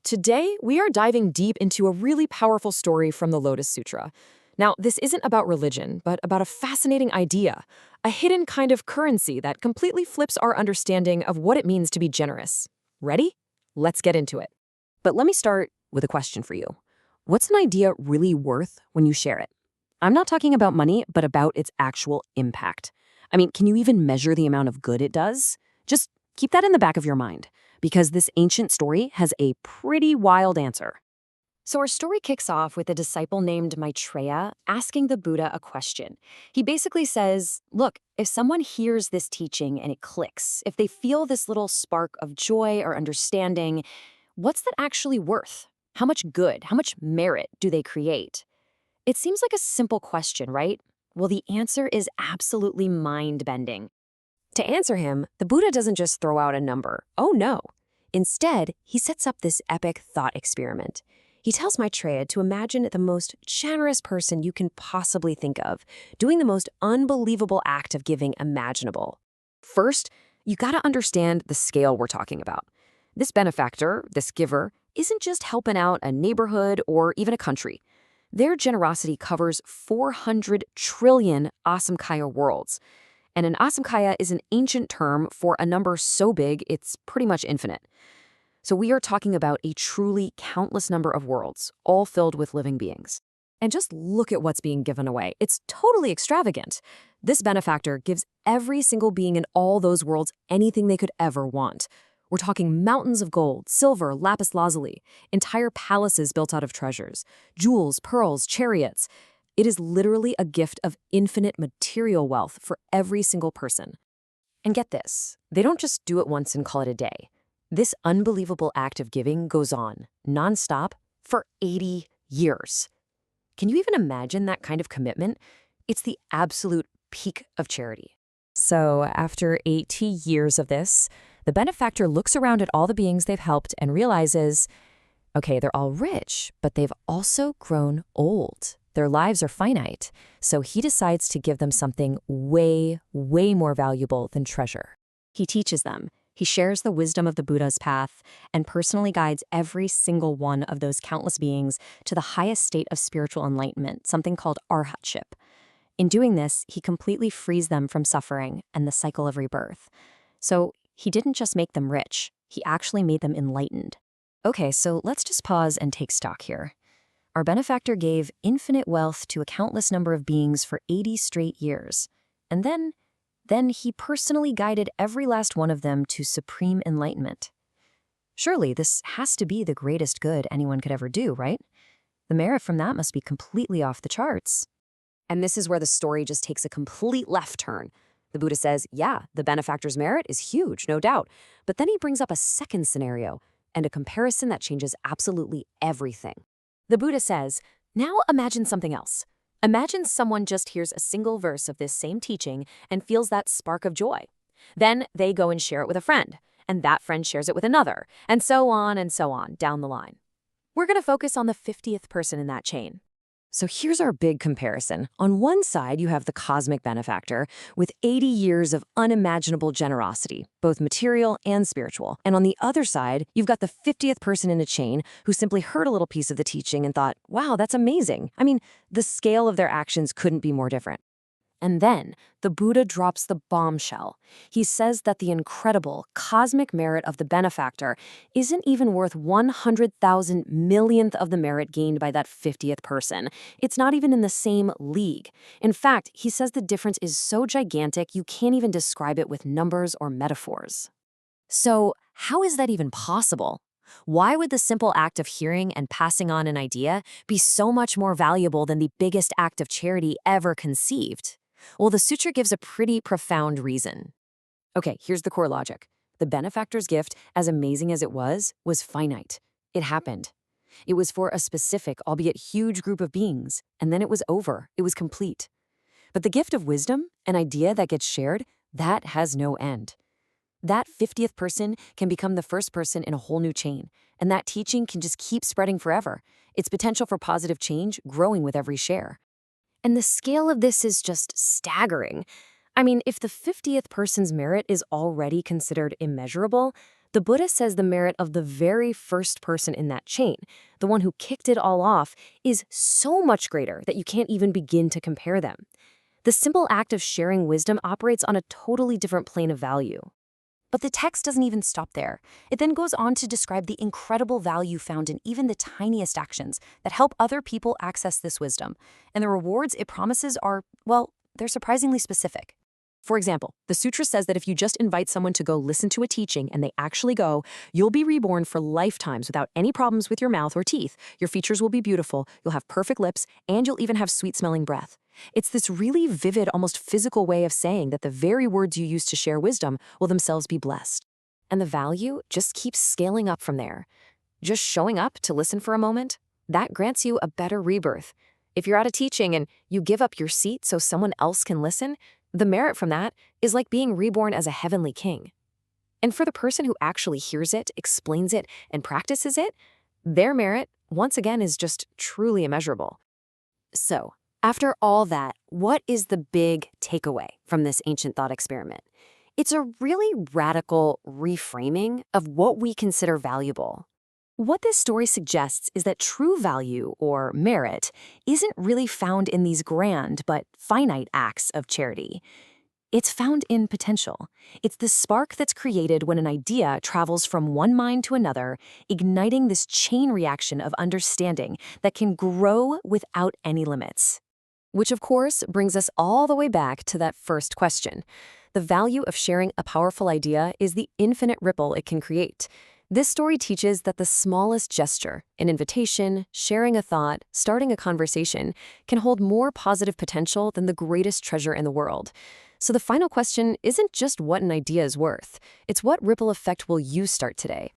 Today, we are diving deep into a really powerful story from the Lotus Sutra. Now, this isn't about religion, but about a fascinating idea, a hidden kind of currency that completely flips our understanding of what it means to be generous. Ready? Let's get into it. But let me start with a question for you. What's an idea really worth when you share it? I'm not talking about money, but about its actual impact. I mean, can you even measure the amount of good it does? Just keep that in the back of your mind, because this ancient story has a pretty wild answer. So our story kicks off with a disciple named Maitreya asking the Buddha a question. He basically says, look, if someone hears this teaching and it clicks, if they feel this little spark of joy or understanding, what's that actually worth? How much good, how much merit do they create? It seems like a simple question, right? Well, the answer is absolutely mind-bending. To answer him, the Buddha doesn't just throw out a number. Oh no. Instead, he sets up this epic thought experiment. He tells Maitreya to imagine the most generous person you can possibly think of, doing the most unbelievable act of giving imaginable. First, you gotta understand the scale we're talking about. This benefactor, this giver, isn't just helping out a neighborhood or even a country. Their generosity covers 400 trillion Asamkaya worlds. And an Asamkaya is an ancient term for a number so big it's pretty much infinite. So we are talking about a truly countless number of worlds, all filled with living beings. And just look at what's being given away. It's totally extravagant. This benefactor gives every single being in all those worlds anything they could ever want. We're talking mountains of gold, silver, lapis lazuli, entire palaces built out of treasures, jewels, pearls, chariots. It is literally a gift of infinite material wealth for every single person. And get this, they don't just do it once and call it a day. This unbelievable act of giving goes on, nonstop, for 80 years. Can you even imagine that kind of commitment? It's the absolute peak of charity. So after 80 years of this, the benefactor looks around at all the beings they've helped and realizes, okay, they're all rich, but they've also grown old. Their lives are finite, so he decides to give them something way, way more valuable than treasure. He teaches them. He shares the wisdom of the Buddha's path and personally guides every single one of those countless beings to the highest state of spiritual enlightenment, something called arhatship. In doing this, he completely frees them from suffering and the cycle of rebirth. So he didn't just make them rich, he actually made them enlightened. Okay, so let's just pause and take stock here. Our benefactor gave infinite wealth to a countless number of beings for 80 straight years. And then he personally guided every last one of them to supreme enlightenment. Surely this has to be the greatest good anyone could ever do, right? The merit from that must be completely off the charts. And this is where the story just takes a complete left turn. The Buddha says, yeah, the benefactor's merit is huge, no doubt. But then he brings up a second scenario and a comparison that changes absolutely everything. The Buddha says, now imagine something else. Imagine someone just hears a single verse of this same teaching and feels that spark of joy. Then they go and share it with a friend, and that friend shares it with another, and so on down the line. We're going to focus on the 50th person in that chain. So here's our big comparison. On one side, you have the cosmic benefactor with 80 years of unimaginable generosity, both material and spiritual. And on the other side, you've got the 50th person in a chain who simply heard a little piece of the teaching and thought, wow, that's amazing. I mean, the scale of their actions couldn't be more different. And then the Buddha drops the bombshell. He says that the incredible cosmic merit of the benefactor isn't even worth 100,000 millionth of the merit gained by that 50th person. It's not even in the same league. In fact, he says the difference is so gigantic you can't even describe it with numbers or metaphors. So how is that even possible? Why would the simple act of hearing and passing on an idea be so much more valuable than the biggest act of charity ever conceived? Well, the sutra gives a pretty profound reason. Okay, here's the core logic. The benefactor's gift, as amazing as it was finite. It happened. It was for a specific, albeit huge group of beings, and then it was over. It was complete. But the gift of wisdom, an idea that gets shared, that has no end. That 50th person can become the first person in a whole new chain, and that teaching can just keep spreading forever. Its potential for positive change growing with every share. And the scale of this is just staggering. I mean, if the 50th person's merit is already considered immeasurable, The Buddha says the merit of the very first person in that chain, the one who kicked it all off, is so much greater that you can't even begin to compare them. The simple act of sharing wisdom operates on a totally different plane of value. But the text doesn't even stop there. It then goes on to describe the incredible value found in even the tiniest actions that help other people access this wisdom. And the rewards it promises are, well, they're surprisingly specific. For example, the sutra says that if you just invite someone to go listen to a teaching and they actually go, you'll be reborn for lifetimes without any problems with your mouth or teeth. Your features will be beautiful, you'll have perfect lips, and you'll even have sweet-smelling breath. It's this really vivid, almost physical way of saying that the very words you use to share wisdom will themselves be blessed. And the value just keeps scaling up from there. Just showing up to listen for a moment, that grants you a better rebirth. If you're at a teaching and you give up your seat so someone else can listen, the merit from that is like being reborn as a heavenly king. And for the person who actually hears it, explains it, and practices it, their merit, once again, is just truly immeasurable. So, after all that, what is the big takeaway from this ancient thought experiment? It's a really radical reframing of what we consider valuable. What this story suggests is that true value, or merit, isn't really found in these grand but finite acts of charity. It's found in potential. It's the spark that's created when an idea travels from one mind to another, igniting this chain reaction of understanding that can grow without any limits. Which, of course, brings us all the way back to that first question. The value of sharing a powerful idea is the infinite ripple it can create. This story teaches that the smallest gesture, an invitation, sharing a thought, starting a conversation, can hold more positive potential than the greatest treasure in the world. So the final question isn't just what an idea is worth. It's what ripple effect will you start today?